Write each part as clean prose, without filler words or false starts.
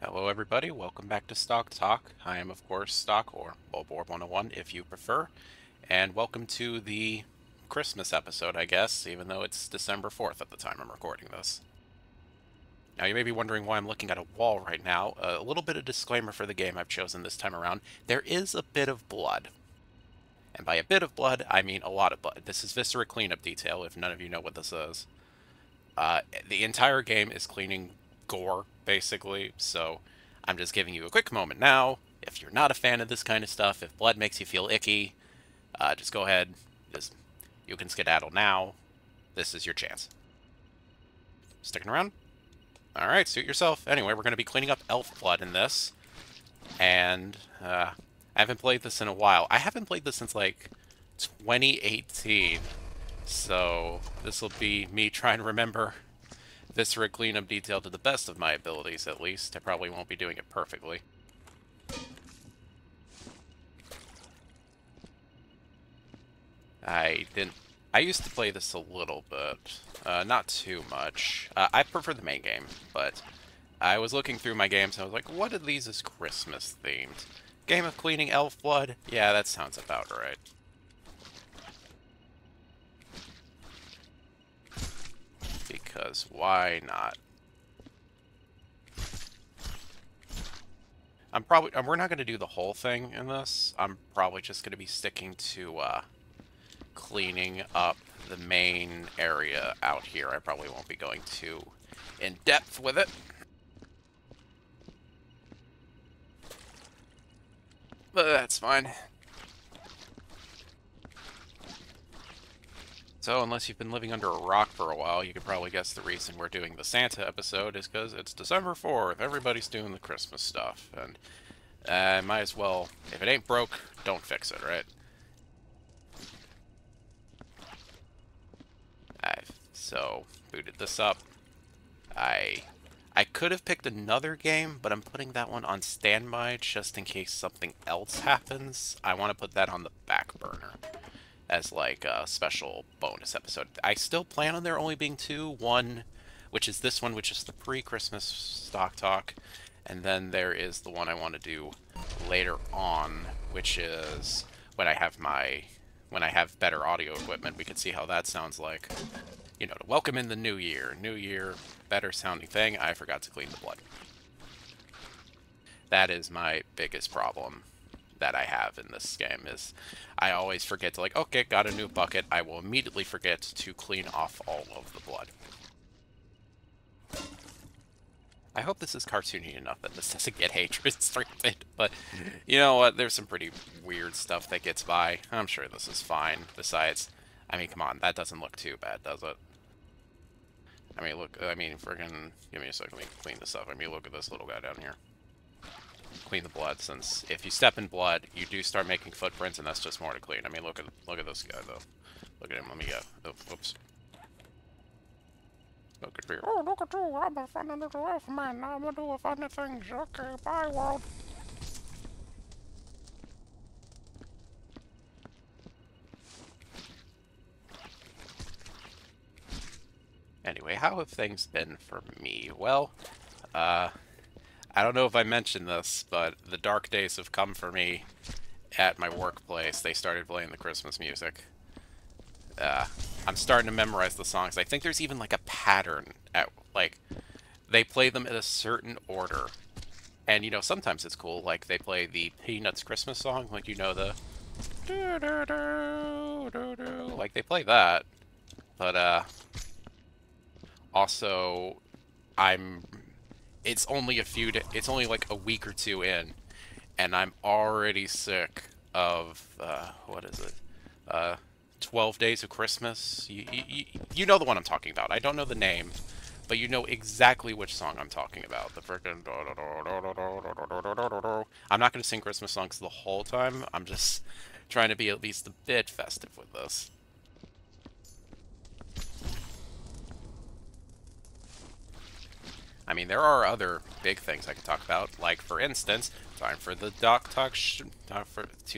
Hello everybody, welcome back to Stok Talk. I am of course Stok, or Bulborb 101 if you prefer, and welcome to the Christmas episode, I guess, even though it's December 4th at the time I'm recording this. Now you may be wondering why I'm looking at a wall right now. A little bit of disclaimer for the game I've chosen this time around. There is a bit of blood. And by a bit of blood, I mean a lot of blood. This is Viscera Cleanup Detail, if none of you know what this is. The entire game is cleaning gore, basically, so I'm just giving you a quick moment now. If you're not a fan of this kind of stuff, if blood makes you feel icky, just go ahead. You can skedaddle now. This is your chance. Sticking around? Alright, suit yourself. Anyway, we're going to be cleaning up elf blood in this. And I haven't played this in a while. I haven't played this since, like, 2018. So this will be me trying to remember Viscera Cleanup Detail to the best of my abilities, at least. I probably won't be doing it perfectly. I used to play this a little bit, not too much. I prefer the main game, but I was looking through my games and I was like, what are these as Christmas themed? Game of cleaning elf blood? Yeah, that sounds about right. Because why not? We're not going to do the whole thing in this. I'm probably just going to be sticking to cleaning up the main area out here. I probably won't be going too in depth with it. But that's fine. So, unless you've been living under a rock for a while, you could probably guess the reason we're doing the Santa episode is because it's December 4th. Everybody's doing the Christmas stuff, and might as well, if it ain't broke, don't fix it, right? I've booted this up. I could have picked another game, but I'm putting that one on standby just in case something else happens. I want to put that on the back burner as like a special bonus episode. I still plan on there only being two. One, which is this one, which is the pre-Christmas Stok Talk, and then there is the one I want to do later on, which is when I have better audio equipment. We can see how that sounds like. You know, to welcome in the new year. New year, better sounding thing. I forgot to clean the blood. That is my biggest problem that I have in this game, is I always forget to, like, okay, got a new bucket. I will immediately forget to clean off all of the blood. I hope this is cartoony enough that this doesn't get hatred restricted, but you know what? There's some pretty weird stuff that gets by. I'm sure this is fine. Besides, I mean, come on, that doesn't look too bad, does it? I mean, look, friggin', give me a second, let me clean this up. I mean, look at this little guy down here. Clean the blood, since if you step in blood, you do start making footprints, and that's just more to clean. I mean, look at this guy, though. Look at him, let me go. Oh, whoops. Look at me. Oh, look at you, I'm a funny little elf man. I'm gonna do funny things. Okay, bye, world. Anyway, how have things been for me? Well, I don't know if I mentioned this, but the dark days have come for me at my workplace. They started playing the Christmas music. I'm starting to memorize the songs. I think there's even like a pattern at, like, they play them in a certain order. And, you know, sometimes it's cool. Like, they play the Peanuts Christmas song, like, you know, the do-do-do-do-do-do. Like, they play that. But, also, it's only it's only like a week or two in, and I'm already sick of, what is it? 12 Days of Christmas. You know the one I'm talking about. I don't know the name, but you know exactly which song I'm talking about. The frickin' I'm not going to sing Christmas songs the whole time. I'm just trying to be at least a bit festive with this. I mean, there are other big things I could talk about, like, for instance, time for the doc talk to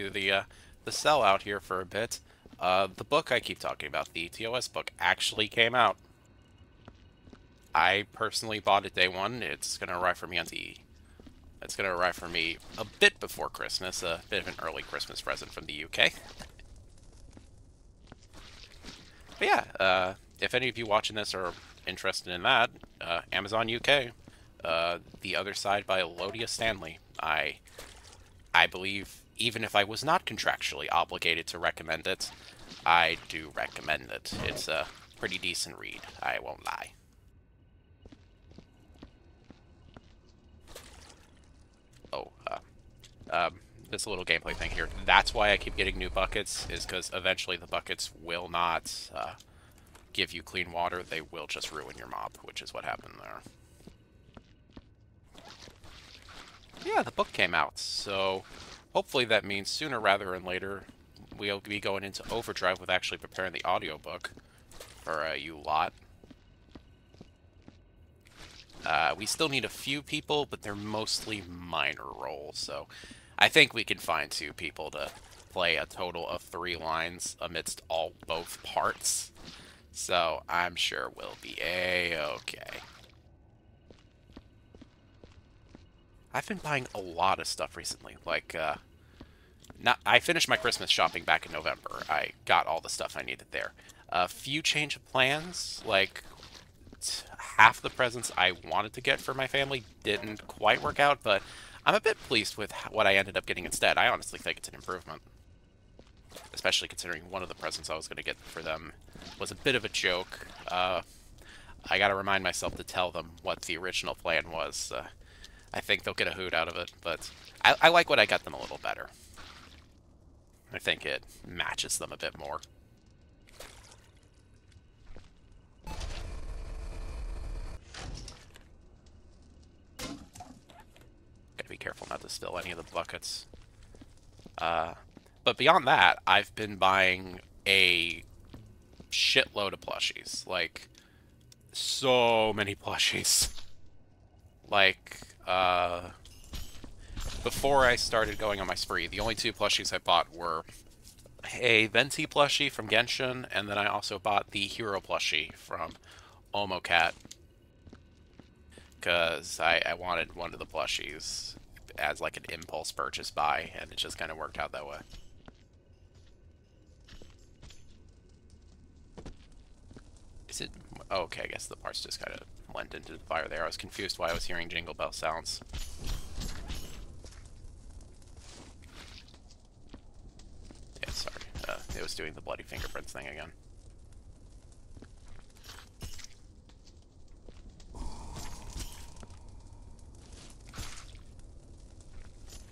the sellout here for a bit. The book I keep talking about, the TOS book, actually came out. I personally bought it day one. It's going to arrive for me on the It's going to arrive for me a bit before Christmas, a bit of an early Christmas present from the UK. But yeah, if any of you watching this are interested in that, Amazon UK, The Other Side by Elodia Stanley. I believe, even if I was not contractually obligated to recommend it, I do recommend it. It's a pretty decent read, I won't lie. Oh, this little gameplay thing here. That's why I keep getting new buckets, is because eventually the buckets will not give you clean water. They will just ruin your mob, which is what happened there. Yeah, the book came out, so hopefully that means sooner rather than later we'll be going into overdrive with actually preparing the audiobook for you lot. We still need a few people, but they're mostly minor roles, so I think we can find 2 people to play a total of 3 lines amidst both parts. So I'm sure we'll be a-okay. I've been buying a lot of stuff recently. Like, I finished my Christmas shopping back in November. I got all the stuff I needed there. A few change of plans, like half the presents I wanted to get for my family didn't quite work out, but I'm a bit pleased with what I ended up getting instead. I honestly think it's an improvement. Especially considering one of the presents I was going to get for them was a bit of a joke. I gotta remind myself to tell them what the original plan was. I think they'll get a hoot out of it, but I like what I got them a little better. I think it matches them a bit more. Gotta be careful not to spill any of the buckets. But beyond that, I've been buying a shitload of plushies. Like, so many plushies. Like, before I started going on my spree, the only 2 plushies I bought were a Venti plushie from Genshin, and then I also bought the Hero plushie from Omocat, because I wanted one of the plushies as like an impulse purchase buy, and it just kind of worked out that way. Is it... okay, I guess the parts just kind of went into the fire there. I was confused why I was hearing jingle bell sounds. Yeah, sorry. It was doing the bloody fingerprints thing again.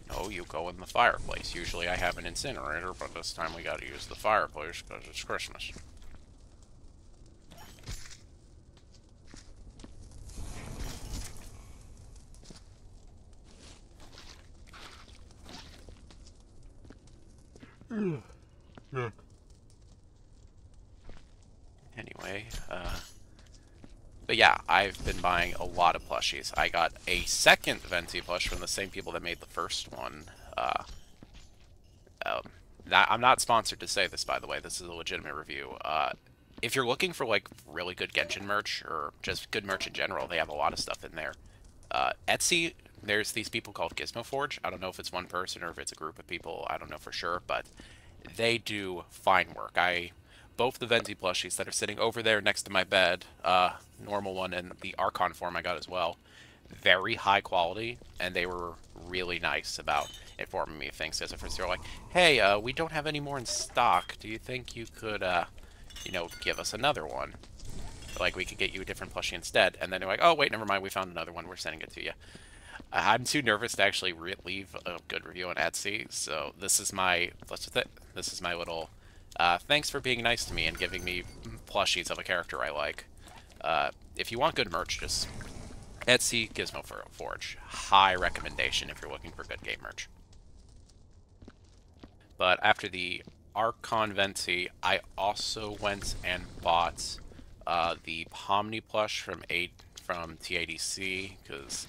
No, you go in the fireplace. Usually I have an incinerator, but this time we gotta use the fireplace because it's Christmas. Anyway, but yeah, I've been buying a lot of plushies. I got a second Venti plush from the same people that made the first one. I'm not sponsored to say this, by the way. This is a legitimate review. If you're looking for, like, really good Genshin merch, or just good merch in general, they have a lot of stuff in there. Etsy, there's these people called Gizmo Forge. I don't know if it's one person or if it's a group of people. I don't know for sure, but they do fine work. Both the Venti plushies that are sitting over there next to my bed, normal one and the Archon form I got as well, very high quality, and they were really nice about informing me of things. Because at first they're like, hey, we don't have any more in stock. Do you think you could, you know, give us another one? Like, we could get you a different plushie instead. And then they're like, oh, wait, never mind, we found another one, we're sending it to you. I'm too nervous to actually leave a good review on Etsy, so this is my, this is my little, thanks for being nice to me and giving me plushies of a character I like. If you want good merch, just Etsy, Gizmo Forge. High recommendation if you're looking for good game merch. But after the Archon Venti, I also went and bought the Pomni plush from TADC, because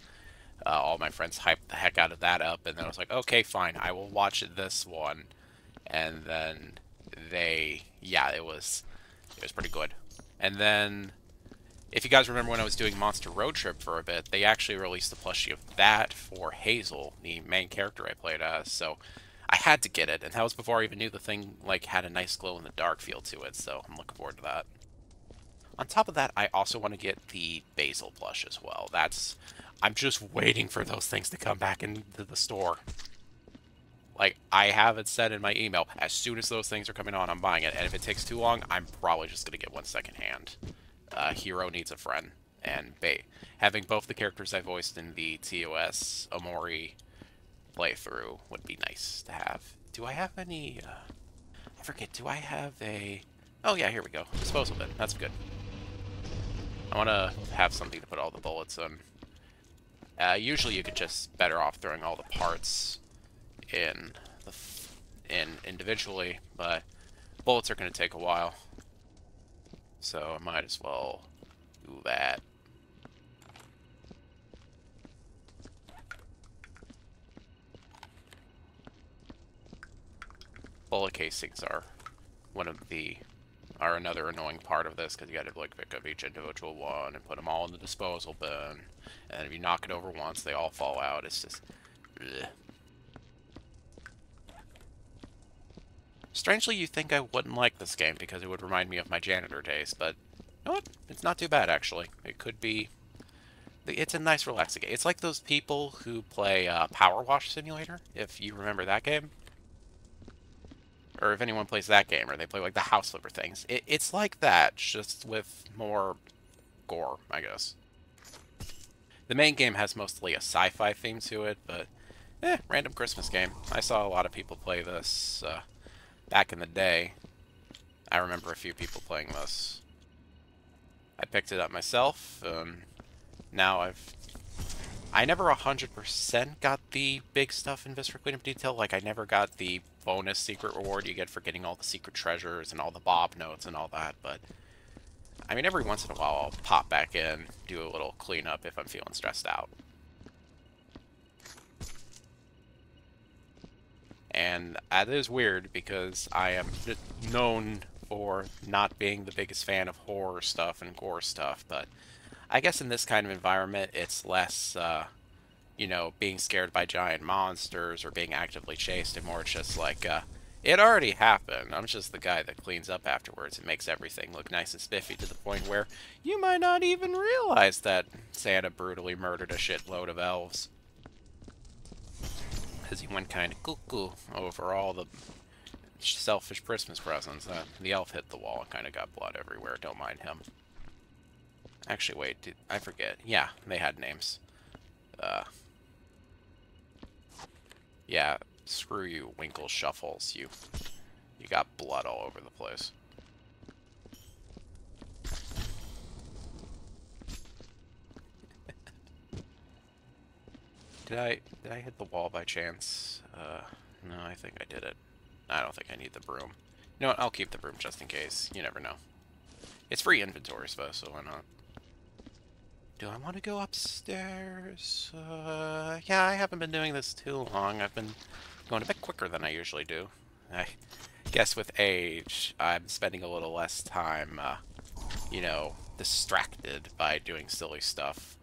all my friends hyped the heck out of that up, and then I was like, okay, fine, I will watch this one. And then yeah, it was pretty good. And then If you guys remember when I was doing Monster Road Trip for a bit, they actually released a plushie of that for Hazel, the main character I played as, so I had to get it, and that was before I even knew the thing like had a nice glow-in-the-dark feel to it, so I'm looking forward to that. On top of that, I also want to get the Basil plush as well. I'm just waiting for those things to come back into the store. Like, I have it said in my email, as soon as those things are coming on, I'm buying it. And if it takes too long, I'm probably just going to get one secondhand. Hero needs a friend. And having both the characters I voiced in the TOS Omori playthrough would be nice to have. Do I have any... I forget, do I have a... Oh yeah, here we go. Disposal bin. That's good. I want to have something to put all the bullets in. Usually you could just better off throwing all the parts in individually, but bullets are going to take a while, so I might as well do that. Bullet casings are another annoying part of this, because you got to like pick up each individual one and put them all in the disposal bin, and if you knock it over once, they all fall out. It's just bleh. Strangely, you think I wouldn't like this game because it would remind me of my janitor days, but you know what? It's not too bad, actually. It could be... It's a nice, relaxing game. It's like those people who play Power Wash Simulator, if you remember that game. Or if anyone plays that game, or they play like the house flipper things. It's like that, just with more gore, I guess. The main game has mostly a sci-fi theme to it, but random Christmas game. I saw a lot of people play this back in the day. I remember a few people playing this. I picked it up myself, now I never 100% got the big stuff in Viscera Cleanup Detail. Like, I never got the bonus secret reward you get for getting all the secret treasures and all the Bob notes and all that, but I mean, every once in a while I'll pop back in, do a little cleanup if I'm feeling stressed out. And that is weird because I am known for not being the biggest fan of horror stuff and gore stuff, but I guess in this kind of environment it's less, you know, being scared by giant monsters or being actively chased, and more it's just like, it already happened. I'm just the guy that cleans up afterwards and makes everything look nice and spiffy to the point where you might not even realize that Santa brutally murdered a shitload of elves. Because he went kind of cuckoo over all the selfish Christmas presents. The elf hit the wall and kind of got blood everywhere. Don't mind him. Actually, wait, I forget. Yeah, they had names. Yeah, screw you, Winkle Shuffles. You got blood all over the place. Did I hit the wall by chance? No, I think I did it. I don't think I need the broom. You know what? I'll keep the broom just in case. You never know. It's free inventory space, so why not? Do I want to go upstairs? Yeah, I haven't been doing this too long. I've been going a bit quicker than I usually do. I guess with age, I'm spending a little less time, you know, distracted by doing silly stuff.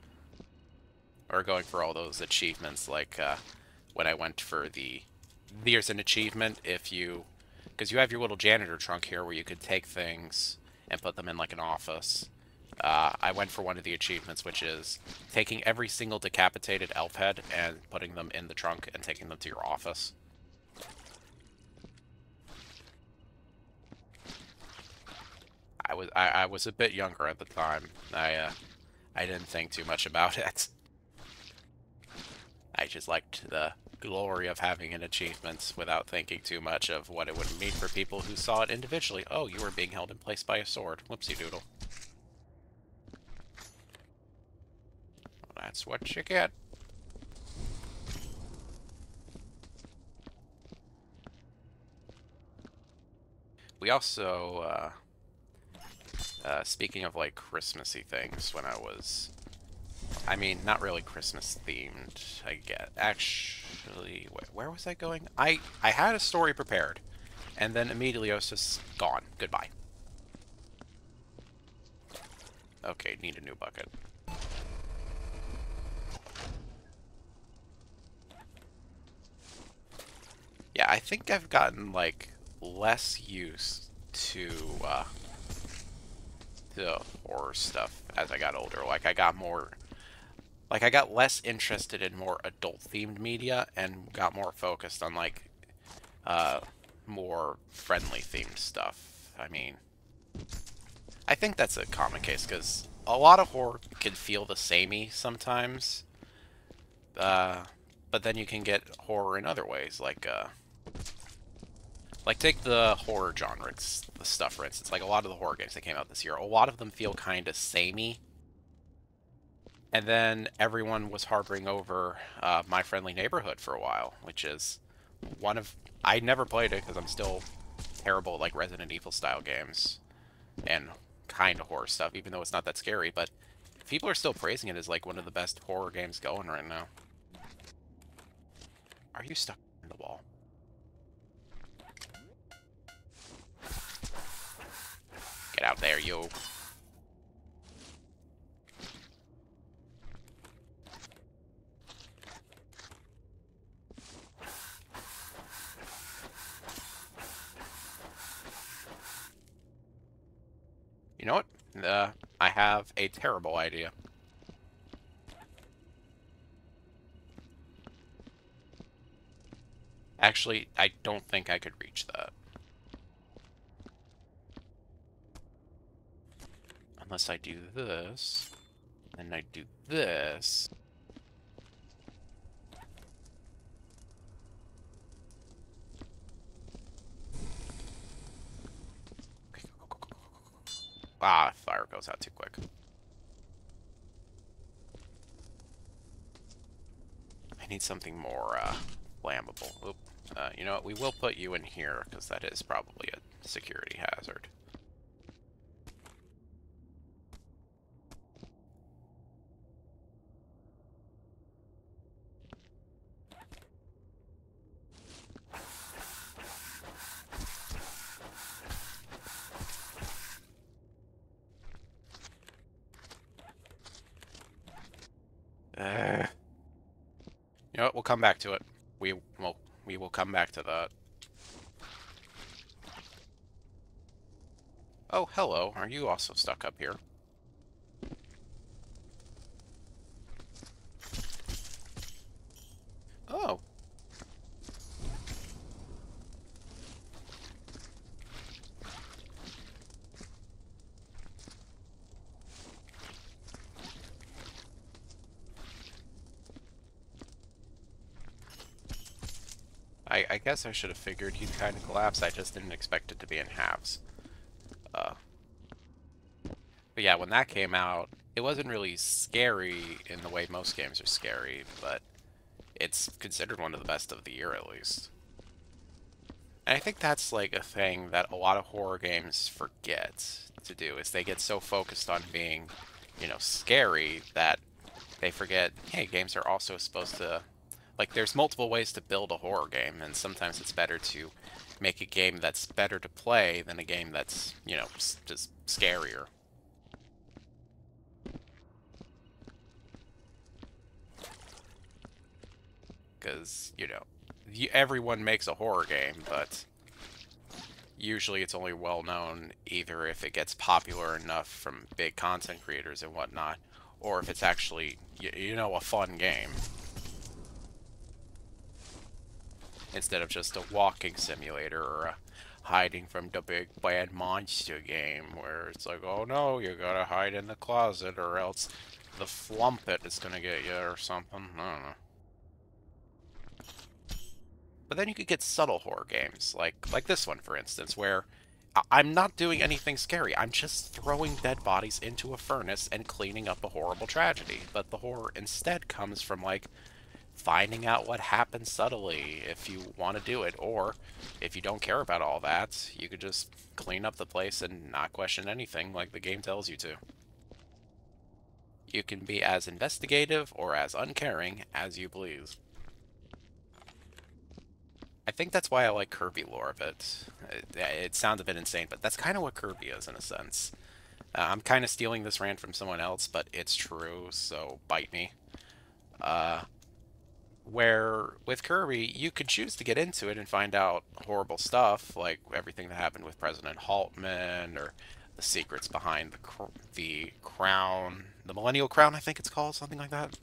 Or going for all those achievements, like, when I went for there's an achievement if you... Because you have your little janitor trunk here where you could take things and put them in, like, an office. I went for one of the achievements, which is taking every single decapitated elf head and putting them in the trunk and taking them to your office. I was a bit younger at the time. I didn't think too much about it. I just liked the glory of having an achievement without thinking too much of what it would mean for people who saw it individually. Oh, you were being held in place by a sword. Whoopsie doodle. That's what you get. We also, speaking of, like, Christmassy things, when I mean, not really Christmas themed, I get. Actually, where was I going? I had a story prepared, and then immediately I was just gone. Goodbye. Okay, need a new bucket. Yeah, I think I've gotten, like, less used to horror stuff as I got older. Like, I got less interested in more adult-themed media and got more focused on, like, uh, more friendly-themed stuff. I mean, I think that's a common case, because a lot of horror can feel the samey sometimes, uh, but then you can get horror in other ways, like, take the horror genre the stuff, for instance. Like, a lot of the horror games that came out this year, a lot of them feel kind of samey. And then everyone was harboring over My Friendly Neighborhood for a while, which is one of... I never played it because I'm still terrible at, like, Resident Evil style games and kind of horror stuff, even though it's not that scary. But people are still praising it as, like, one of the best horror games going right now. Are you stuck in the wall? Get out there, you. You know what? I have a terrible idea. Actually, I don't think I could reach that. Unless I do this, and I do this. Okay, go. Ah, fire goes out too quick. I need something more, flammable. Oop. You know what? We will put you in here, because that is probably a security hazard. Uh, you know what? We'll come back to it. We will come back to that. Oh, hello. Are you also stuck up here? Oh. I guess I should have figured you'd kind of collapse. I just didn't expect it to be in halves. Uh, but yeah, when that came out, it wasn't really scary in the way most games are scary, but it's considered one of the best of the year, at least. And I think that's like a thing that a lot of horror games forget to do, is they get so focused on being, scary that they forget, hey, games are also supposed to, like, there's multiple ways to build a horror game, and sometimes it's better to make a game that's better to play than a game that's, just scarier. Because, everyone makes a horror game, but usually it's only well known either if it gets popular enough from big content creators and whatnot, or if it's actually, a fun game. Instead of just a walking simulator or a hiding from the big bad monster game where it's like, oh no, you gotta hide in the closet or else the flumpet is gonna get you or something. I don't know. But then you could get subtle horror games, like this one, for instance, where I'm not doing anything scary. I'm just throwing dead bodies into a furnace and cleaning up a horrible tragedy. But the horror instead comes from, like, finding out what happened subtly if you want to do it, or if you don't care about all that, you could just clean up the place and not question anything like the game tells you to. You can be as investigative or as uncaring as you please. I think that's why I like Kirby lore of it. It sounds a bit insane, but that's kind of what Kirby is in a sense. I'm kind of stealing this rant from someone else, but it's true, so bite me. Uh, where with Kirby, you could choose to get into it and find out horrible stuff, like everything that happened with President Haltman, or the secrets behind the crown, the Millennial Crown, I think it's called, something like that.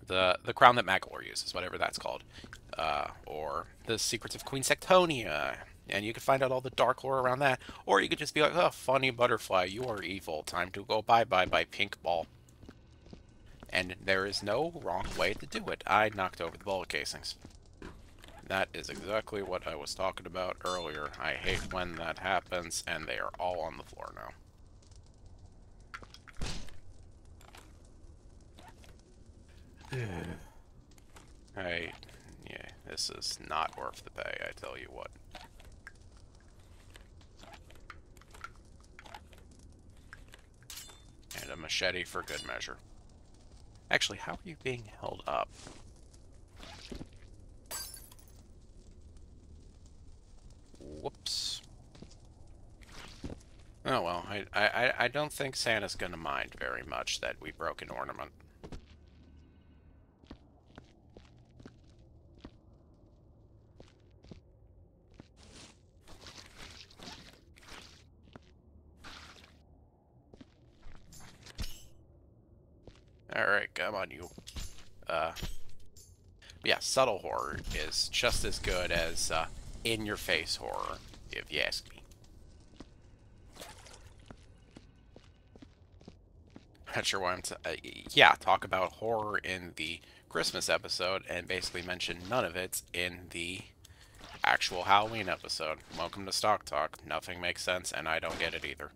The crown that Magalore uses, whatever that's called, or the secrets of Queen Sectonia, and you could find out all the dark lore around that, or you could just be like, "Oh, funny butterfly, you are evil. Time to go bye bye by Pink Ball." And there is no wrong way to do it. I knocked over the bullet casings. That is exactly what I was talking about earlier. I hate when that happens, and they are all on the floor now. Yeah, this is not worth the pay, I tell you what. And a machete for good measure. Actually, how are you being held up? Whoops. Oh well, I don't think Santa's gonna mind very much that we broke an ornament. Alright, come on you. Yeah, subtle horror is just as good as in-your-face horror, if you ask me. Not sure why yeah, talk about horror in the Christmas episode and basically mention none of it in the actual Halloween episode. Welcome to Stok Talk. Nothing makes sense, and I don't get it either.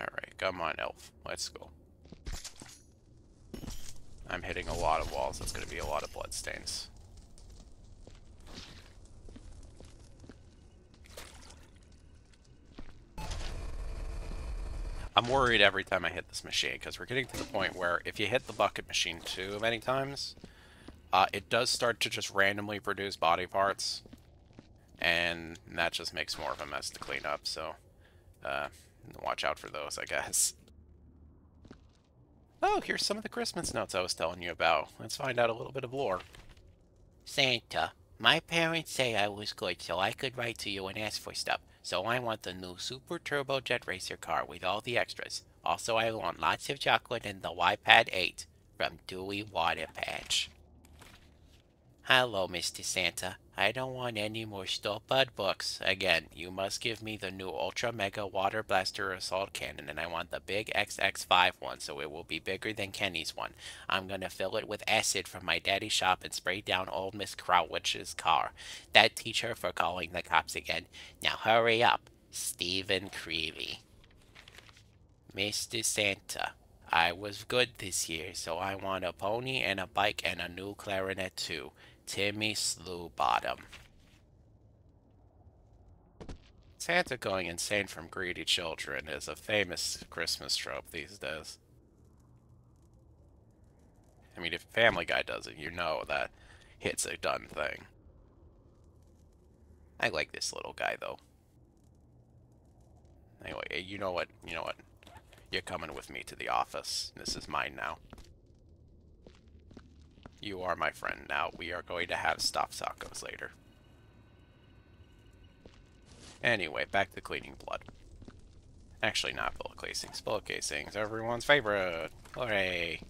Alright, come on, Elf. Let's go. I'm hitting a lot of walls. That's going to be a lot of bloodstains. I'm worried every time I hit this machine, because we're getting to the point where if you hit the bucket machine too many times, it does start to just randomly produce body parts, and that just makes more of a mess to clean up, so watch out for those, I guess. Oh, here's some of the Christmas notes I was telling you about. Let's find out a little bit of lore. Santa, my parents say I was good, so I could write to you and ask for stuff. So I want the new Super Turbo Jet Racer car with all the extras. Also, I want lots of chocolate and the iPad 8 from Dewey Water Patch. Hello, Mr. Santa. I don't want any more store-bought books. Again, you must give me the new Ultra Mega Water Blaster Assault Cannon, and I want the big XX5 one, so it will be bigger than Kenny's one. I'm gonna fill it with acid from my daddy's shop and spray down old Miss Crowwich's car. That teach her for calling the cops again. Now hurry up, Stephen Creevy. Mr. Santa, I was good this year, so I want a pony and a bike and a new clarinet too. Timmy Slewbottom. Santa going insane from greedy children is a famous Christmas trope these days. I mean, if Family Guy does it, you know that it's a done thing. I like this little guy, though. Anyway, you know what? You know what? You're coming with me to the office. This is mine now. You are my friend now. We are going to have stuffed tacos later. Anyway, back to cleaning blood. Actually, not bullet casings. Bullet casings, everyone's favorite. Hooray!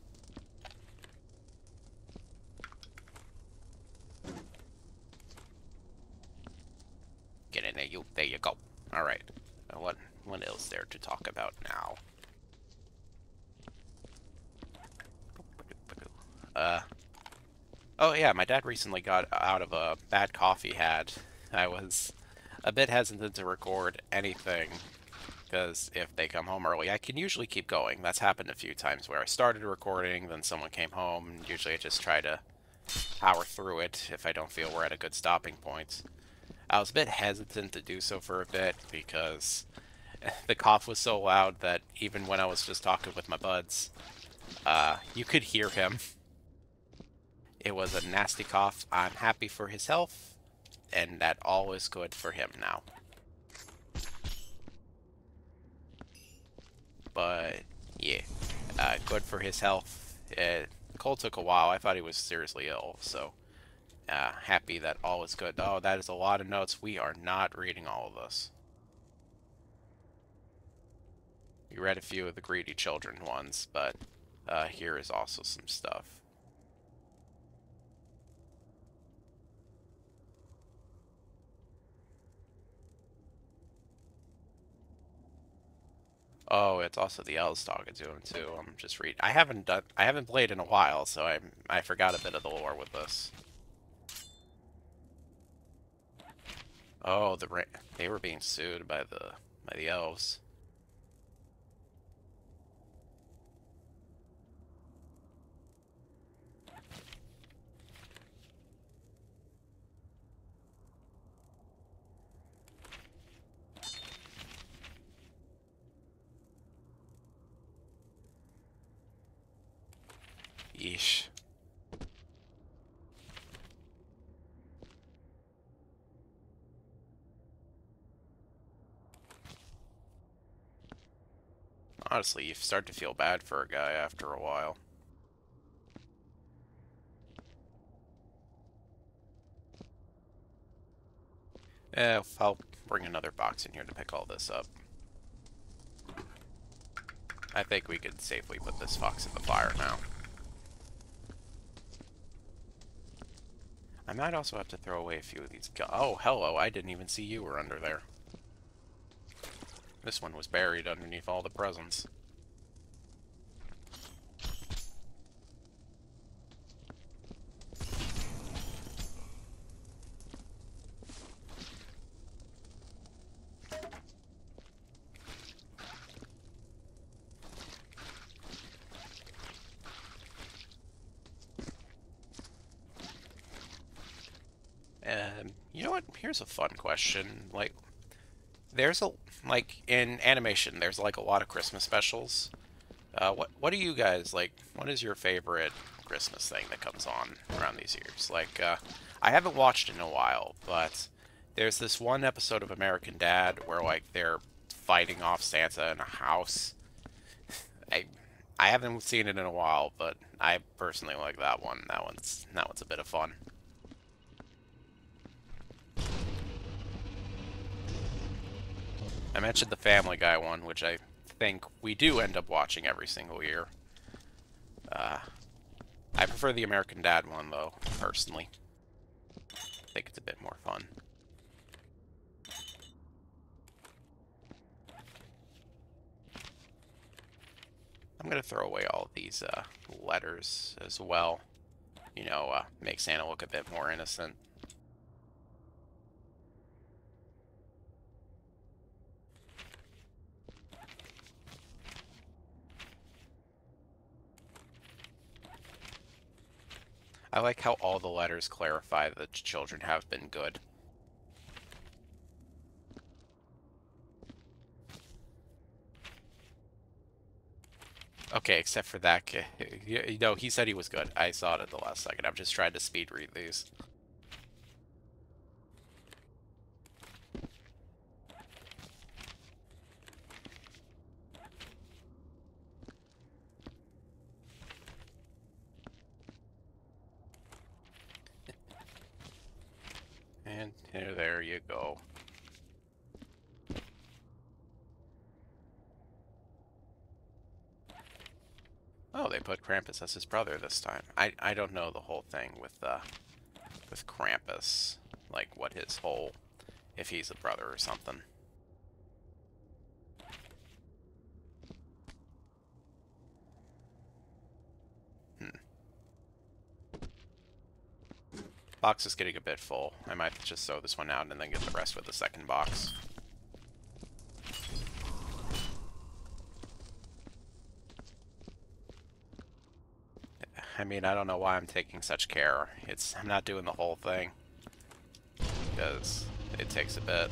Get in there, you. There you go. All right. What else there to talk about now? Oh yeah, my dad recently got out of a bad cough he had. I was a bit hesitant to record anything, because if they come home early, I can usually keep going. That's happened a few times where I started recording, then someone came home, and usually I just try to power through it if I don't feel we're at a good stopping point. I was a bit hesitant to do so for a bit, because the cough was so loud that even when I was just talking with my buds, you could hear him. It was a nasty cough. I'm happy for his health, and that all is good for him now. But, yeah, good for his health. Cole took a while. I thought he was seriously ill, so happy that all is good. Oh, that is a lot of notes. We are not reading all of this. We read a few of the greedy children ones, but here is also some stuff. Oh, it's also the L Stok is doing too. I'm just reading. I haven't played in a while, so I forgot a bit of the lore with this. Oh, they were being sued by the elves. Yeesh. Honestly, you start to feel bad for a guy after a while. I'll bring another box in here to pick all this up. I think we could safely put this fox in the fire now. I might also have to throw away a few of these. Oh, hello, I didn't even see you were under there. This one was buried underneath all the presents. You know what? Here's a fun question. Like, in animation, there's like a lot of Christmas specials. What do you guys like? What is your favorite Christmas thing that comes on around these years? Like, I haven't watched in a while, but there's this one episode of American Dad where like they're fighting off Santa in a house. I I haven't seen it in a while, but I personally like that one. That one's a bit of fun. I mentioned the Family Guy one, which I think we do end up watching every single year. Uh, I prefer the American Dad one, though, personally. I think it's a bit more fun. I'm going to throw away all of these letters as well. You know, make Santa look a bit more innocent. I like how all the letters clarify that the children have been good. Okay, except for that kid. No, he said he was good. I saw it at the last second. I've just tried to speed read these. And there you go. Oh, they put Krampus as his brother this time. I don't know the whole thing with Krampus, like what his whole, if he's a brother or something. Hmm. Box is getting a bit full. I might just throw this one out and then get the rest with the second box. I mean, I don't know why I'm taking such care. I'm not doing the whole thing, because it takes a bit.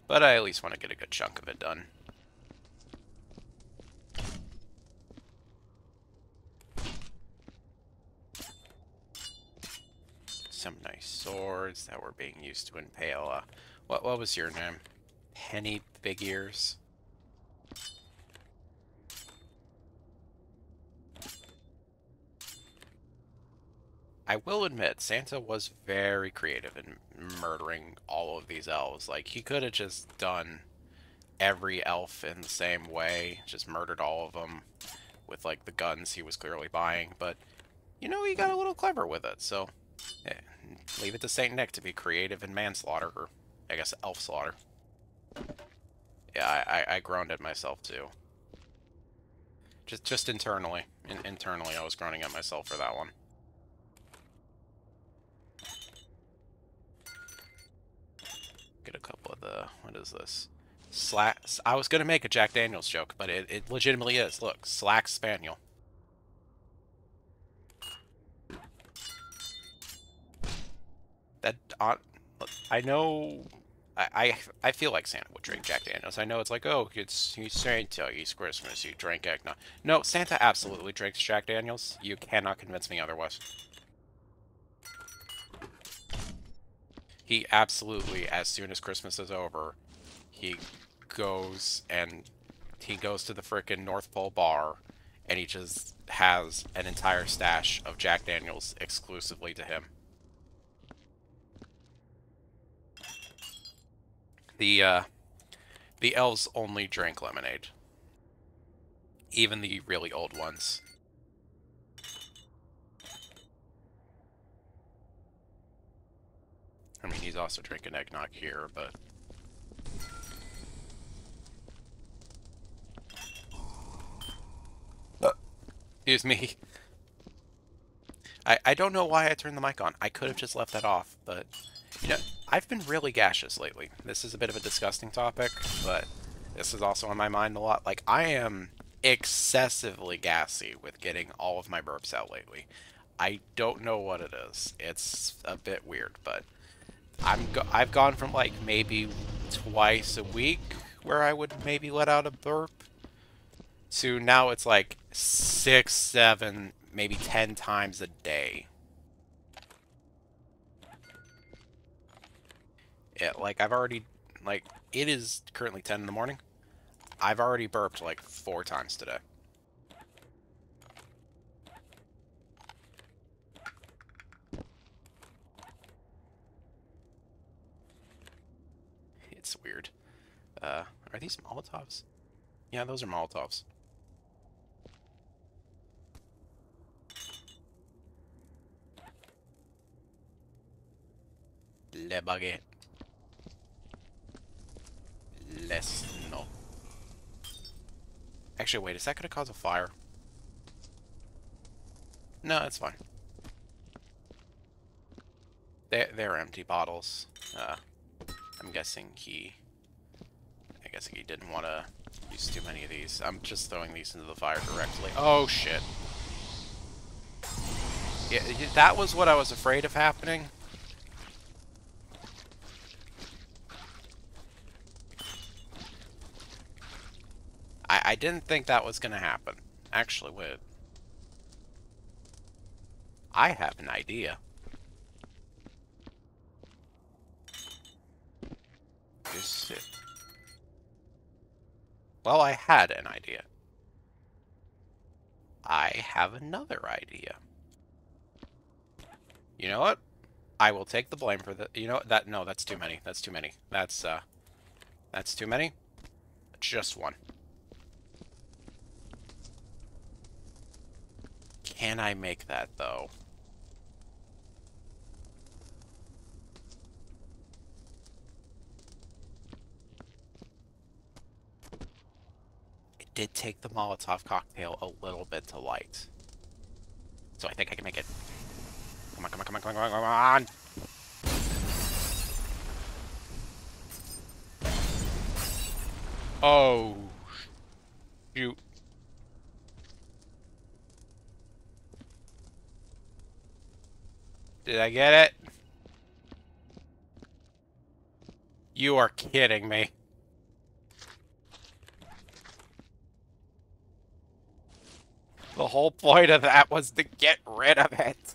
But I at least want to get a good chunk of it done. some nice swords that were being used to impale. What was your name? Penny Big Ears? I will admit, Santa was very creative in murdering all of these elves. Like, he could have just done every elf in the same way, just murdered all of them with, like, the guns he was clearly buying, but, you know, he got a little clever with it, so yeah, leave it to Saint Nick to be creative in manslaughter, or, I guess, elf slaughter. Yeah, I groaned at myself, too. Just internally. Internally, I was groaning at myself for that one. Get a couple of the... What is this? I was going to make a Jack Daniels joke, but it legitimately is. Look, Slack Spaniel. That... I know... I feel like Santa would drink Jack Daniels. I know it's like, oh, he's Santa, he's Christmas, he drank eggnog. No, Santa absolutely drinks Jack Daniels. You cannot convince me otherwise. He absolutely, as soon as Christmas is over, he goes to the frickin' North Pole bar, and he just has an entire stash of Jack Daniels exclusively to him. The elves only drink lemonade. Even the really old ones. I mean, he's also drinking eggnog here, but... Excuse me. I don't know why I turned the mic on. I could have just left that off, but... You know, I've been really gaseous lately. This is a bit of a disgusting topic, but this is also on my mind a lot. Like, I am excessively gassy with getting all of my burps out lately. I don't know what it is. It's a bit weird, but I've gone from, like, maybe twice a week where I would maybe let out a burp to now it's like 6, 7, maybe 10 times a day. Yeah, like, I've already, like, it is currently 10 in the morning. I've already burped, like, 4 times today. It's weird. Are these Molotovs? Yeah, those are Molotovs. Le baguette. Less no. Actually, wait, is that gonna cause a fire? No, it's fine. They're empty bottles. I'm guessing he didn't want to use too many of these. I'm just throwing these into the fire directly. Oh, shit. Yeah, that was what I was afraid of happening. I didn't think that was going to happen. Actually, wait. I have an idea. Is it? Well, I had an idea. I have another idea. You know what? I will take the blame for the... You know what? No, that's too many. That's too many. That's too many. Just one. Can I make that, though? It did take the Molotov cocktail a little bit to light. So I think I can make it. Come on, come on, come on, come on, come on! Oh, shoot. Did I get it? You are kidding me. The whole point of that was to get rid of it.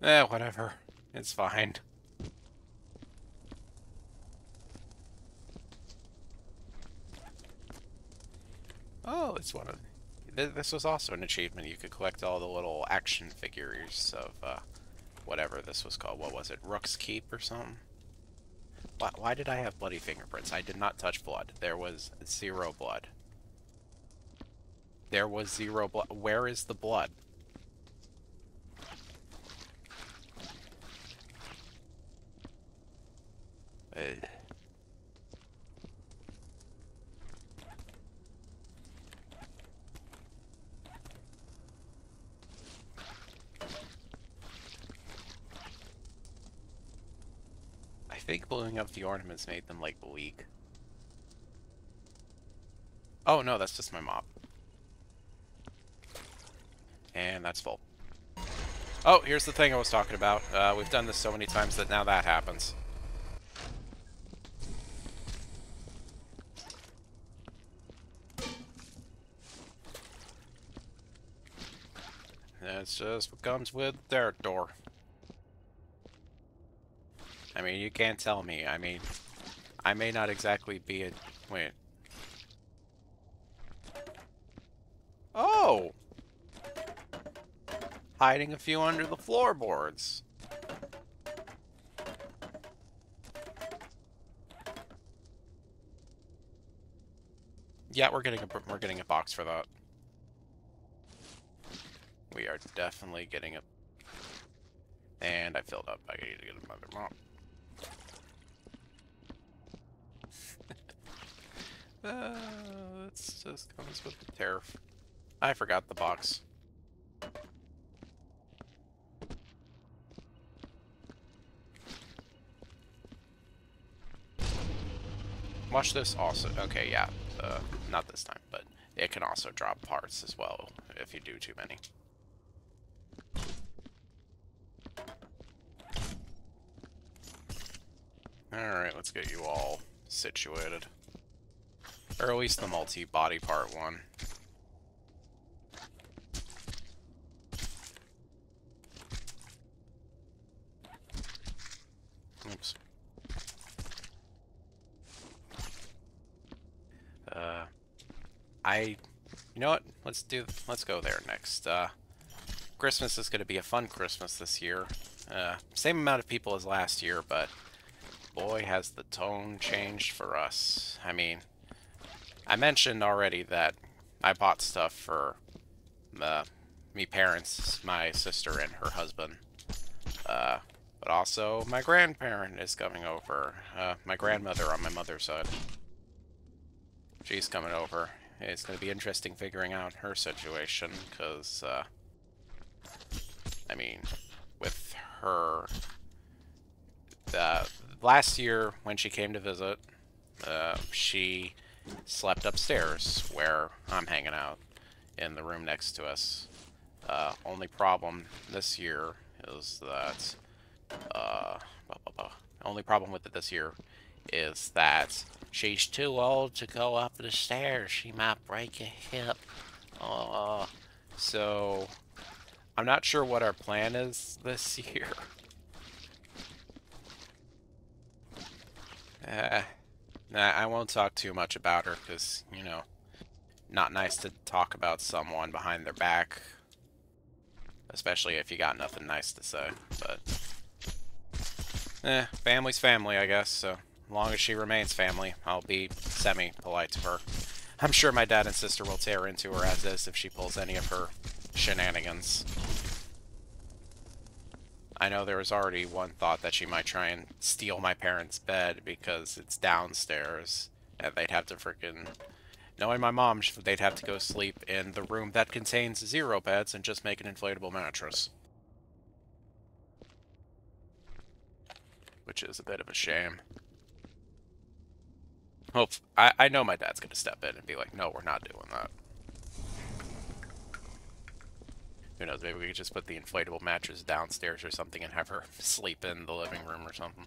Whatever. It's fine. Oh, it's one of... This was also an achievement. You could collect all the little action figures of, whatever this was called. What was it? Rook's Keep or something? Why did I have bloody fingerprints? I did not touch blood. There was 0 blood. There was 0 blood. Where is the blood? I think blowing up the ornaments made them, like, weak. Oh, no, that's just my mop. And that's full. Oh, here's the thing I was talking about. We've done this so many times that now that happens. That's just what comes with their door. I mean, you can't tell me. I mean, I may not exactly be a... Wait. Oh! Hiding a few under the floorboards. Yeah, we're getting a box for that. We are definitely getting a... And I filled up. I need to get another mop. It just comes with the tariff. I forgot the box. Watch this also. Okay, yeah. Not this time, but it can also drop parts as well if you do too many. Alright, let's get you all situated. Or at least the multi-body part one. Oops. You know what? Let's go there next. Christmas is going to be a fun Christmas this year. Same amount of people as last year, but boy, has the tone changed for us. I mean, I mentioned already that I bought stuff for me parents, my sister and her husband. But also my grandparent is coming over. My grandmother on my mother's side. She's coming over. It's going to be interesting figuring out her situation, because, I mean, with her, last year when she came to visit, she slept upstairs where I'm hanging out in the room next to us. Only problem this year is that, only problem with it this year is that she's too old to go up the stairs. She might break a hip. So I'm not sure what our plan is this year. Nah, I won't talk too much about her because, you know, not nice to talk about someone behind their back. Especially if you got nothing nice to say. But, family's family, I guess, so as long as she remains family, I'll be semi-polite to her. I'm sure my dad and sister will tear into her as is if she pulls any of her shenanigans. I know there was already one thought that she might try and steal my parents' bed because it's downstairs, and they'd have to frickin'... Knowing my mom, they'd have to go sleep in the room that contains 0 beds and just make an inflatable mattress. Which is a bit of a shame. Hope I know my dad's gonna step in and be like, no, we're not doing that. Who knows, maybe we could just put the inflatable mattress downstairs or something and have her sleep in the living room or something.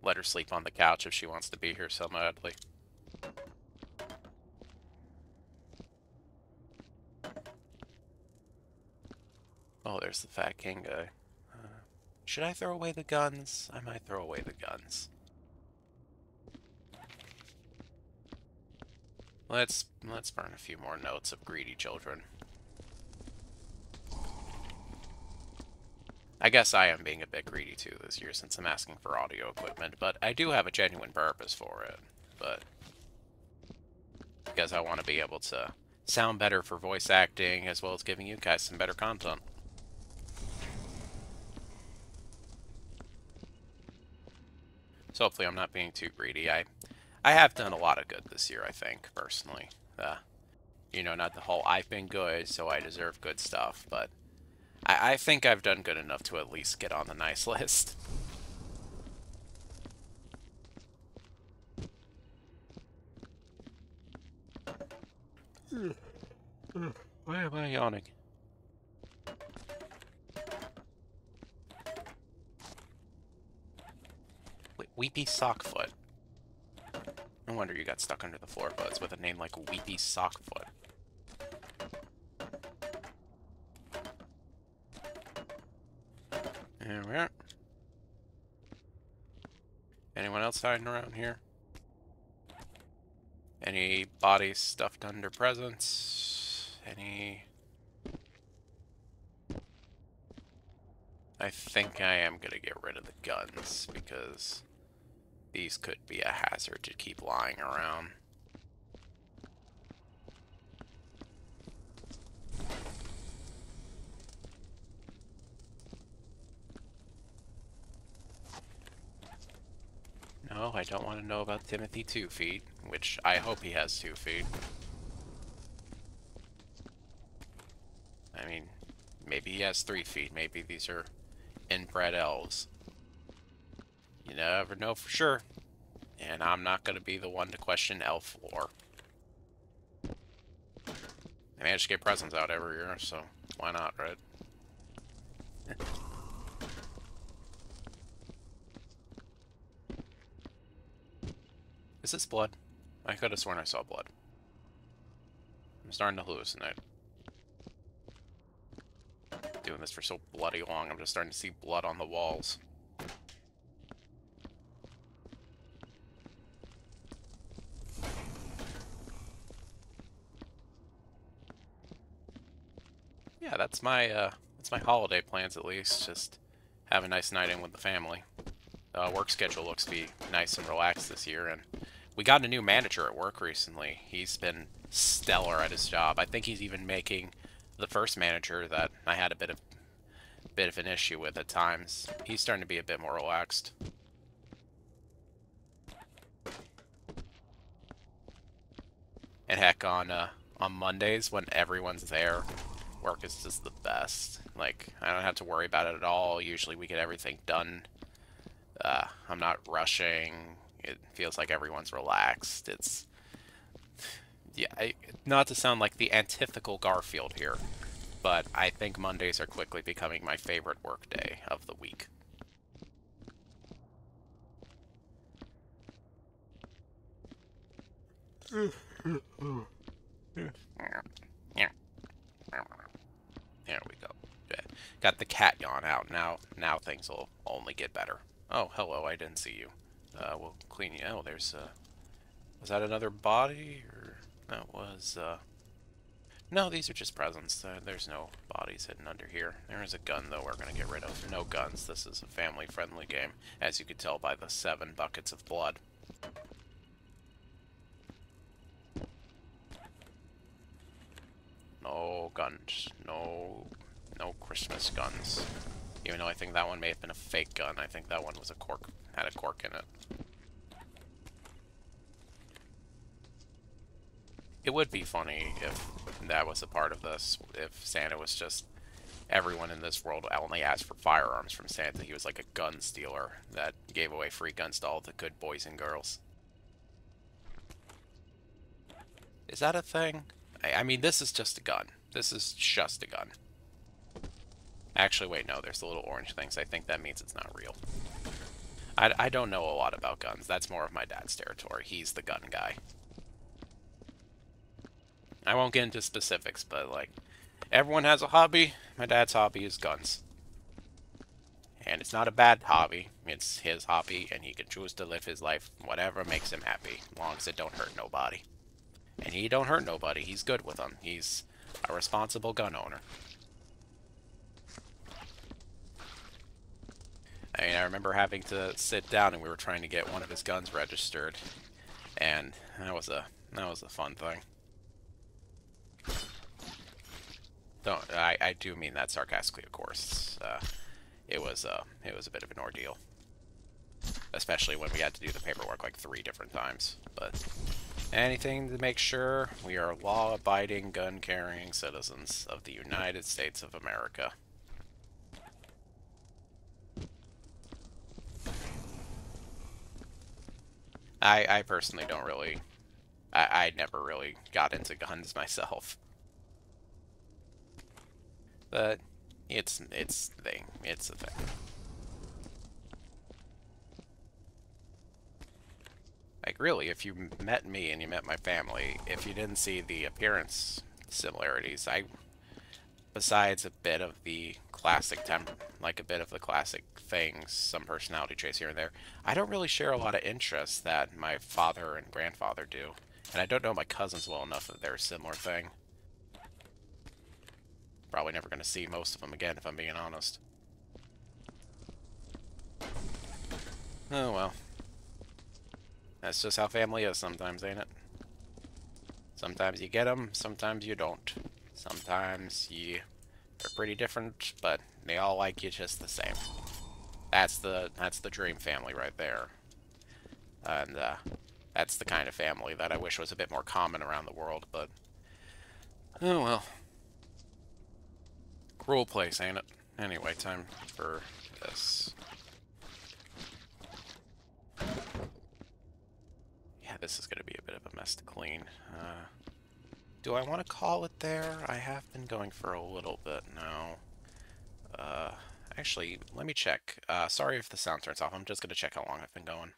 Let her sleep on the couch if she wants to be here so madly. Oh, there's the fat king guy. Should I throw away the guns? I might throw away the guns. Let's burn a few more notes of greedy children. I guess I am being a bit greedy too this year since I'm asking for audio equipment, but I do have a genuine purpose for it. But because I want to be able to sound better for voice acting as well as giving you guys some better content. So hopefully I'm not being too greedy. I have done a lot of good this year, I think, personally. You know, not the whole I've been good, so I deserve good stuff, but I think I've done good enough to at least get on the nice list. Why am I yawning? Weepy Sockfoot. No wonder you got stuck under the floor buds with a name like Weepy Sockfoot. There we are. Anyone else hiding around here? Any bodies stuffed under presents? Any... I think I am gonna get rid of the guns, because these could be a hazard to keep lying around. No, I don't want to know about Timothy 2 feet, which I hope he has 2 feet. I mean, maybe he has 3 feet, maybe these are inbred elves. You never know for sure. And I'm not going to be the one to question elf lore. I manage to get presents out every year, so why not, right? Is this blood? I could have sworn I saw blood. I'm starting to hallucinate. Doing this for so bloody long, I'm just starting to see blood on the walls. Yeah, that's my holiday plans at least. Just have a nice night in with the family. Work schedule looks to be nice and relaxed this year, and we got a new manager at work recently. He's been stellar at his job. I think he's even making the first manager that I had a bit of an issue with at times. He's starting to be a bit more relaxed. And heck, on Mondays when everyone's there, work is just the best. Like, I don't have to worry about it at all. Usually we get everything done. I'm not rushing. It feels like everyone's relaxed. It's... Yeah, not to sound like the antithetical Garfield here, but I think Mondays are quickly becoming my favorite work day of the week. There we go. Got the cat yawn out. Now things will only get better. Oh, hello, I didn't see you. We'll clean you. Oh, there's, was that another body? Or that was, no, these are just presents. There's no bodies hidden under here. There is a gun, though, we're gonna get rid of. No guns. This is a family-friendly game, as you could tell by the 7 buckets of blood. No guns. No Christmas guns. Even though I think that one may have been a fake gun. I think that one was had a cork in it. It would be funny if that was a part of this. If Santa was just... Everyone in this world only asked for firearms from Santa. He was like a gun stealer that gave away free guns to all the good boys and girls. Is that a thing? I mean, this is just a gun. This is just a gun. Actually, wait, no, there's the little orange things. I think that means it's not real. I don't know a lot about guns. That's more of my dad's territory. He's the gun guy. I won't get into specifics, but, like, Everyone has a hobby. My dad's hobby is guns. And it's not a bad hobby. It's his hobby, and he can choose to live his life whatever makes him happy, as long as it don't hurt nobody. And he don't hurt nobody. He's good with them. He's a responsible gun owner. I mean, I remember having to sit down and we were trying to get one of his guns registered, and that was a fun thing. Don't I do mean that sarcastically, of course. It was a bit of an ordeal, especially when we had to do the paperwork like 3 different times. But anything to make sure we are law-abiding, gun-carrying citizens of the United States of America. I personally don't really. I never really got into guns myself, but it's the thing. It's a thing. Like, really, if you met me and you met my family, if you didn't see the appearance similarities, besides a bit of the classic like a bit of the classic things, some personality traits here and there, I don't really share a lot of interests that my father and grandfather do. And I don't know my cousins well enough that they're a similar thing. Probably never going to see most of them again, if I'm being honest. Oh well. That's just how family is sometimes, ain't it? Sometimes you get them, sometimes you don't. Sometimes they're pretty different, but they all like you just the same. That's the dream family right there. And that's the kind of family that I wish was a bit more common around the world, but oh well. Cruel place, ain't it? Anyway, time for this. Yeah, this is going to be a bit of a mess to clean. Do I want to call it there? I have been going for a little bit now. Actually, let me check. Sorry if the sound turns off. I'm just going to check how long I've been going.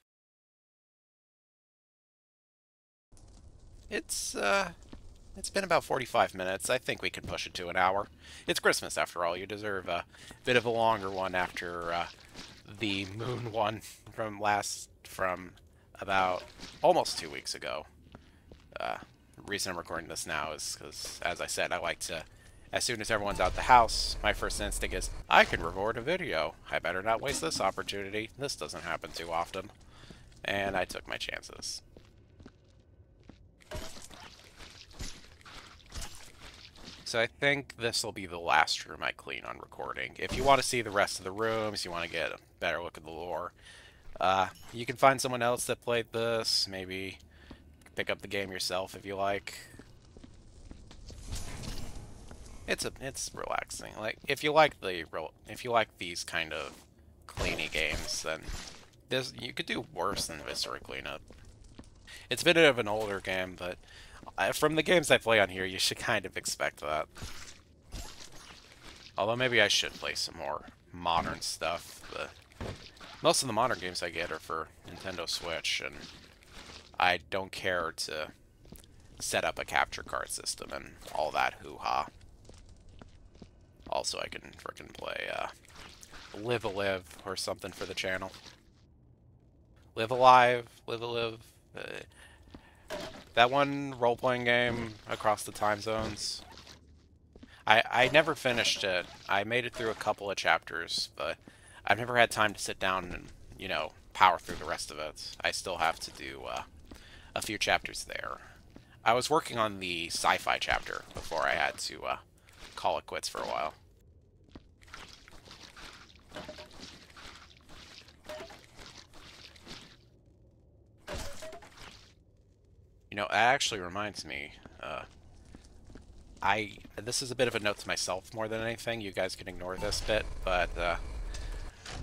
It's, it's been about 45 minutes. I think we can push it to an hour. It's Christmas, after all. You deserve a bit of a longer one after the moon one from about almost 2 weeks ago. The reason I'm recording this now is because, as I said, I like to, as soon as everyone's out the house, my first instinct is, I can record a video. I better not waste this opportunity. This doesn't happen too often. And I took my chances. So I think this will be the last room I clean on recording. If you want to see the rest of the rooms, you want to get a better look at the lore, you can find someone else that played this, maybe pick up the game yourself if you like. It's relaxing. Like, if you like these kind of cleany games, then you could do worse than Viscera Cleanup. It's a bit of an older game, but from the games I play on here, you should kind of expect that. Although maybe I should play some more modern stuff, but most of the modern games I get are for Nintendo Switch, and I don't care to set up a capture card system and all that hoo-ha. Also, I can frickin' play Live a Live or something for the channel. Live Alive, Live a Live. That one role-playing game across the time zones. I never finished it. I made it through a couple of chapters, but I've never had time to sit down and, power through the rest of it. I still have to do a few chapters there. I was working on the sci-fi chapter before I had to call it quits for a while. That actually reminds me, this is a bit of a note to myself more than anything. You guys can ignore this bit, but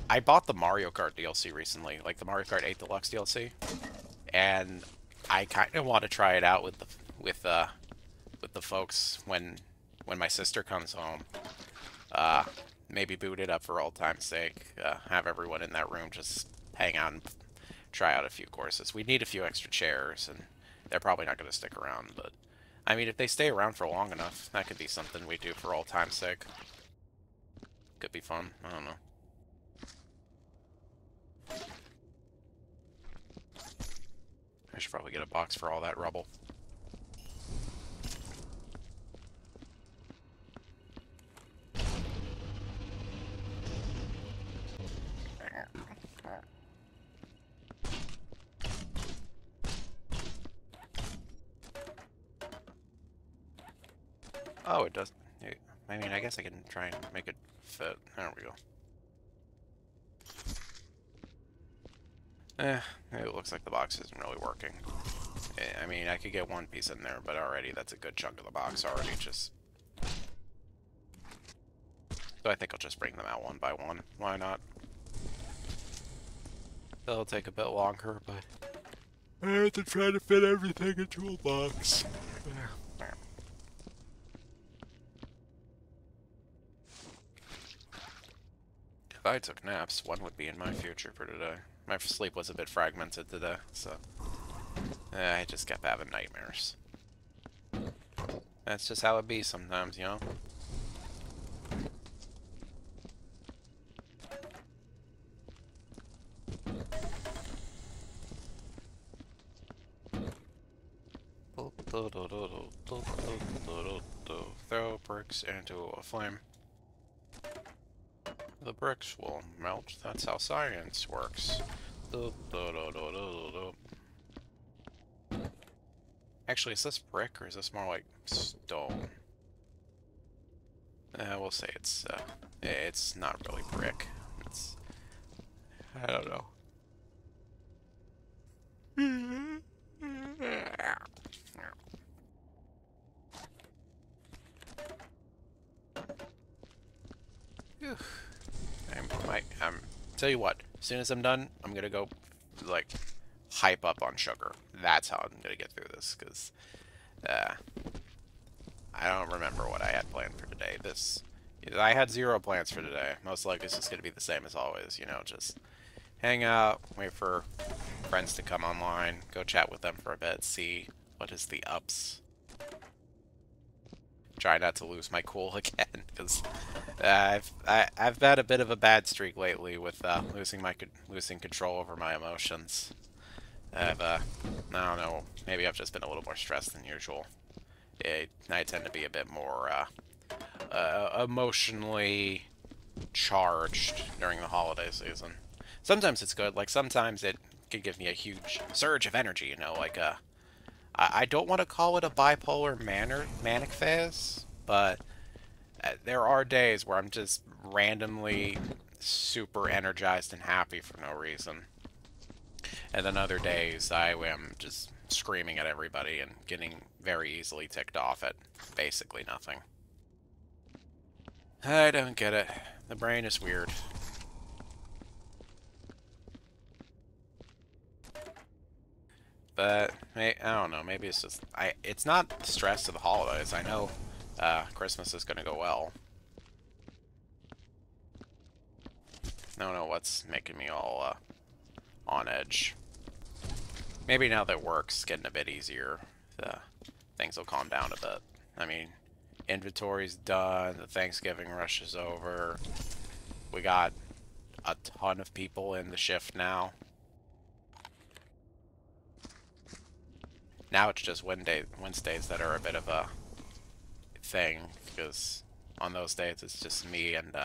I bought the Mario Kart DLC recently, like the Mario Kart 8 Deluxe DLC, and I kind of want to try it out with the folks when my sister comes home. Maybe boot it up for old time's sake. Have everyone in that room just hang out and try out a few courses. We need a few extra chairs, and they're probably not going to stick around, but I mean, if they stay around for long enough, that could be something we do for all time's sake. Could be fun. I don't know. I should probably get a box for all that rubble. Oh, it does. I mean, I guess I can try and make it fit. There we go. It looks like the box isn't really working. I mean, I could get one piece in there, but already that's a good chunk of the box already. Just so I think I'll just bring them out one by one. Why not? It'll take a bit longer, but I have to try to fit everything into a box. If I took naps, one would be in my future for today. My sleep was a bit fragmented today, so I just kept having nightmares. That's just how it be sometimes, you know? Throw bricks into a flame. The bricks will melt. That's how science works. Actually, is this brick or is this more like stone? We'll say it's not really brick. I don't know. Tell you what, as soon as I'm done, I'm gonna go, like, hype up on sugar. That's how I'm gonna get through this, because, I don't remember what I had planned for today. I had 0 plans for today. Most likely it's just gonna be the same as always, you know, just hang out, wait for friends to come online, go chat with them for a bit, see what is the ups. Try not to lose my cool again, because I've had a bit of a bad streak lately with losing control over my emotions. I don't know, maybe I've just been a little more stressed than usual. I tend to be a bit more emotionally charged during the holiday season. Sometimes it's good, like sometimes it can give me a huge surge of energy, you know, like I don't want to call it a bipolar manic phase, but there are days where I'm just randomly super energized and happy for no reason. And then other days I am just screaming at everybody and getting very easily ticked off at basically nothing. I don't get it. The brain is weird. But I don't know. Maybe it's just it's not stress of the holidays. I know Christmas is gonna go well. I don't know what's making me all on edge. Maybe now that work's getting a bit easier, things will calm down a bit. I mean, inventory's done. The Thanksgiving rush is over. We got a ton of people in the shift now. Now it's just Wednesdays that are a bit of a thing, because on those days it's just me and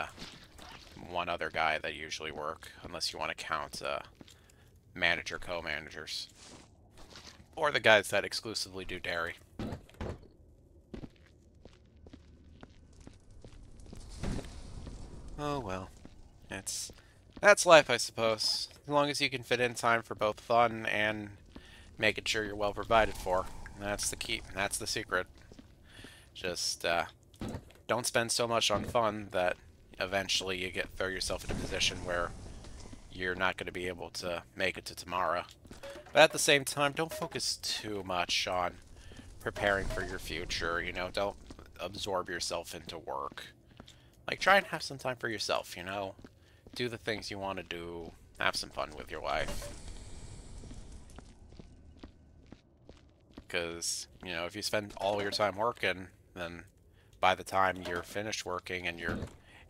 one other guy that usually work, unless you want to count manager, co-managers, or the guys that exclusively do dairy. Oh well, that's life, I suppose. As long as you can fit in time for both fun and making sure you're well provided for. That's the key. That's the secret. Just don't spend so much on fun that eventually you throw yourself in a position where you're not going to be able to make it to tomorrow. But at the same time, don't focus too much on preparing for your future. You know, don't absorb yourself into work. Like, try and have some time for yourself, you know? Do the things you want to do. Have some fun with your life. Because, you know, if you spend all your time working, then by the time you're finished working and you're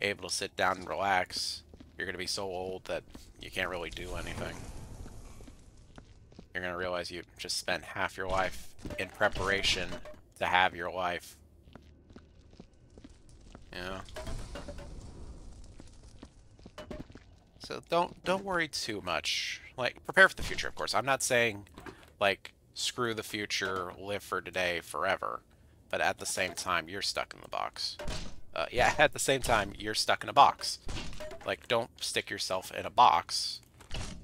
able to sit down and relax, you're going to be so old that you can't really do anything. You're going to realize you just spent half your life in preparation to have your life. Yeah. So don't worry too much. Like, prepare for the future, of course. I'm not saying, like, screw the future, live for today forever. But at the same time, you're stuck in the box. Yeah, at the same time, you're stuck in a box. Like, don't stick yourself in a box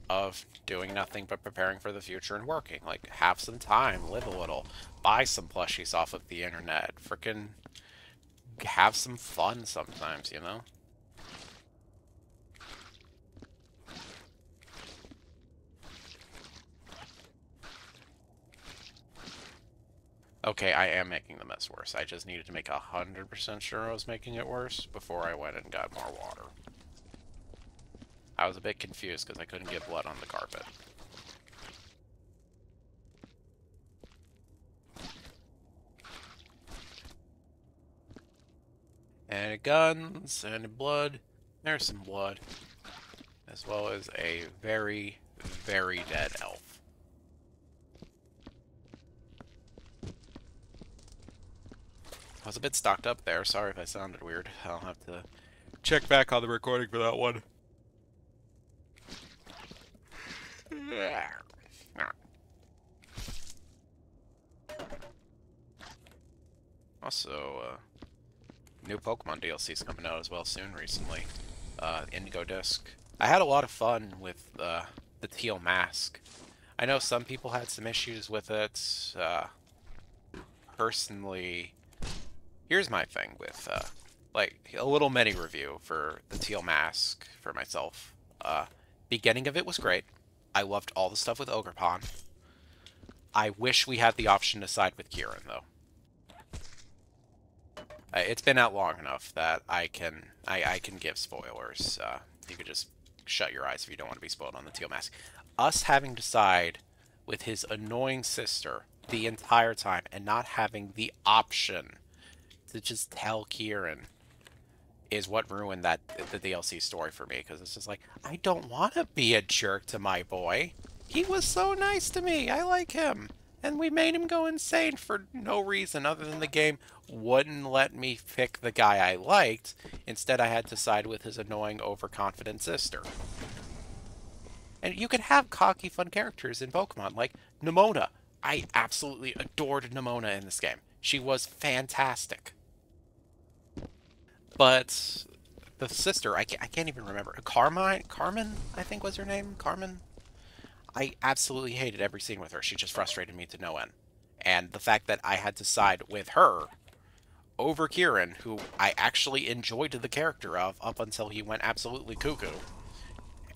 of doing nothing but preparing for the future and working. Like, have some time, live a little, buy some plushies off of the internet, frickin' have some fun sometimes, you know? Okay, I am making the mess worse. I just needed to make 100% sure I was making it worse before I went and got more water. I was a bit confused because I couldn't get blood on the carpet. And guns, and blood. There's some blood. As well as a very, very dead elf. I was a bit stocked up there. Sorry if I sounded weird. I'll have to check back on the recording for that one. Also, new Pokemon DLC is coming out as well soon recently. Indigo Disc. I had a lot of fun with the teal mask. I know some people had some issues with it. Personally, here's my thing with, like, a little mini review for the teal mask for myself. Beginning of it was great. I loved all the stuff with Ogerpon. I wish we had the option to side with Kieran, though. It's been out long enough that I can give spoilers. You could just shut your eyes if you don't want to be spoiled on the teal mask. Us having to side with his annoying sister the entire time and not having the option to just tell Kieran is what ruined the DLC story for me, because it's just like, I don't want to be a jerk to my boy. He was so nice to me. I like him. And we made him go insane for no reason other than the game wouldn't let me pick the guy I liked. Instead, I had to side with his annoying, overconfident sister. And you can have cocky, fun characters in Pokemon, like Nimona. I absolutely adored Nimona in this game. She was fantastic. But the sister, I can't even remember. Carmen, I think was her name. Carmen? I absolutely hated every scene with her. She just frustrated me to no end. And the fact that I had to side with her over Kieran, who I actually enjoyed the character of up until he went absolutely cuckoo.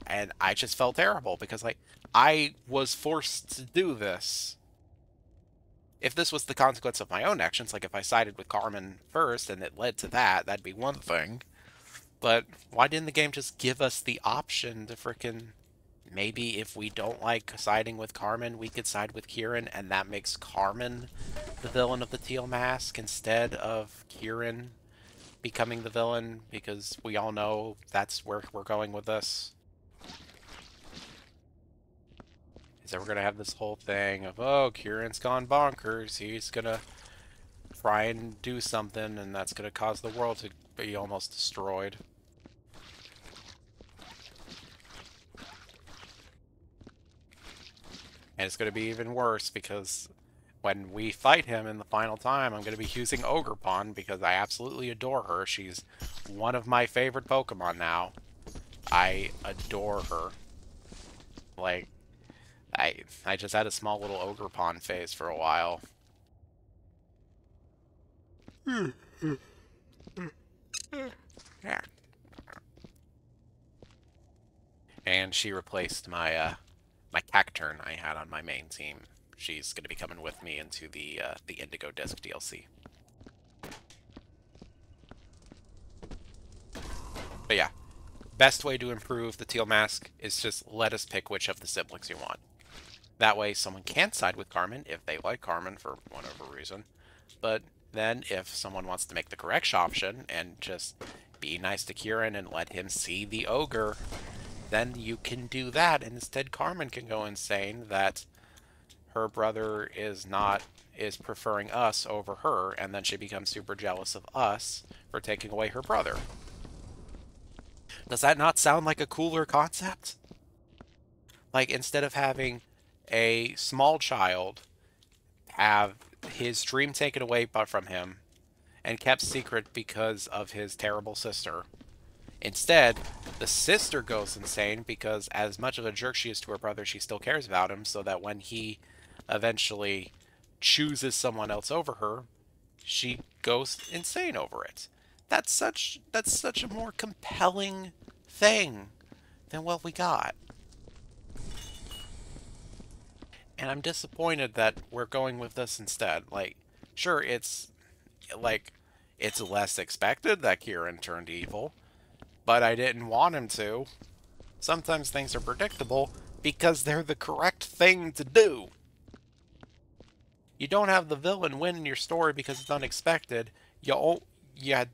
And I just felt terrible because, like, I was forced to do this. If this was the consequence of my own actions, like if I sided with Carmen first and it led to that, that'd be one thing. But why didn't the game just give us the option to frickin'... Maybe if we don't like siding with Carmen, we could side with Kieran, and that makes Carmen the villain of the teal mask instead of Kieran becoming the villain, because we all know that's where we're going with this. Is that we're going to have this whole thing of, oh, Kieran's gone bonkers, he's going to try and do something, and that's going to cause the world to be almost destroyed. And it's going to be even worse because when we fight him in the final time, I'm going to be using Ogerpon because I absolutely adore her. She's one of my favorite Pokemon now. I adore her. Like, I just had a small little Ogerpon phase for a while. Yeah. And she replaced my my Cacturn I had on my main team. She's going to be coming with me into the Indigo Disc DLC. But yeah, best way to improve the teal mask is just let us pick which of the siblings you want. That way someone can side with Carmen if they like Carmen for whatever reason. But then if someone wants to make the correct option and just be nice to Kieran and let him see the ogre, then you can do that. And instead Carmen can go insane that her brother is preferring us over her, and then she becomes super jealous of us for taking away her brother. Does that not sound like a cooler concept? Like, instead of having a small child have his dream taken away from him and kept secret because of his terrible sister, instead, the sister goes insane because as much of a jerk she is to her brother, she still cares about him, so that when he eventually chooses someone else over her, she goes insane over it. That's such a more compelling thing than what we got. And I'm disappointed that we're going with this instead. Like, sure, like it's less expected that Kieran turned evil, but I didn't want him to. Sometimes things are predictable because they're the correct thing to do. You don't have the villain win in your story because it's unexpected. You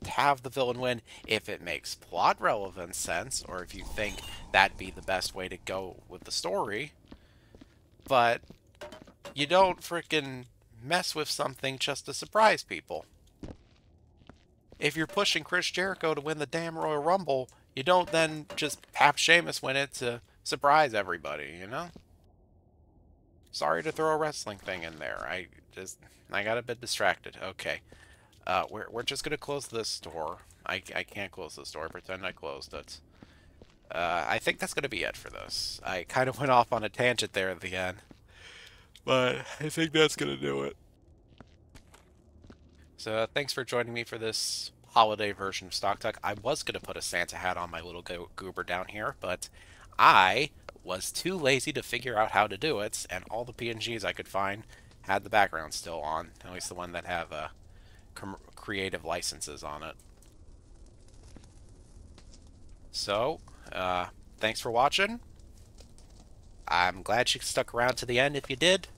have the villain win if it makes plot relevant sense, or if you think that'd be the best way to go with the story. But you don't frickin' mess with something just to surprise people. If you're pushing Chris Jericho to win the damn Royal Rumble, you don't then just have Sheamus win it to surprise everybody, you know? Sorry to throw a wrestling thing in there. I got a bit distracted. Okay. We're just gonna close this door. I can't close this door. Pretend I closed it. I think that's gonna be it for this. I kind of went off on a tangent there at the end, but I think that's gonna do it. So thanks for joining me for this holiday version of Stock Talk. I was gonna put a Santa hat on my little goober down here, but I was too lazy to figure out how to do it, and all the PNGs I could find had the background still on, at least the one that have creative licenses on it. So, thanks for watching. I'm glad you stuck around to the end if you did.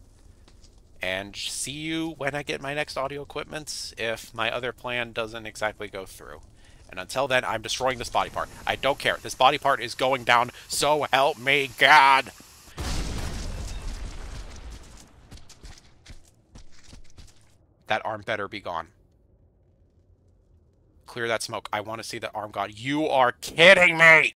And see you when I get my next audio equipment if my other plan doesn't exactly go through. And until then, I'm destroying this body part. I don't care. This body part is going down, so help me God! That arm better be gone. Clear that smoke. I want to see the arm gone. You are kidding me!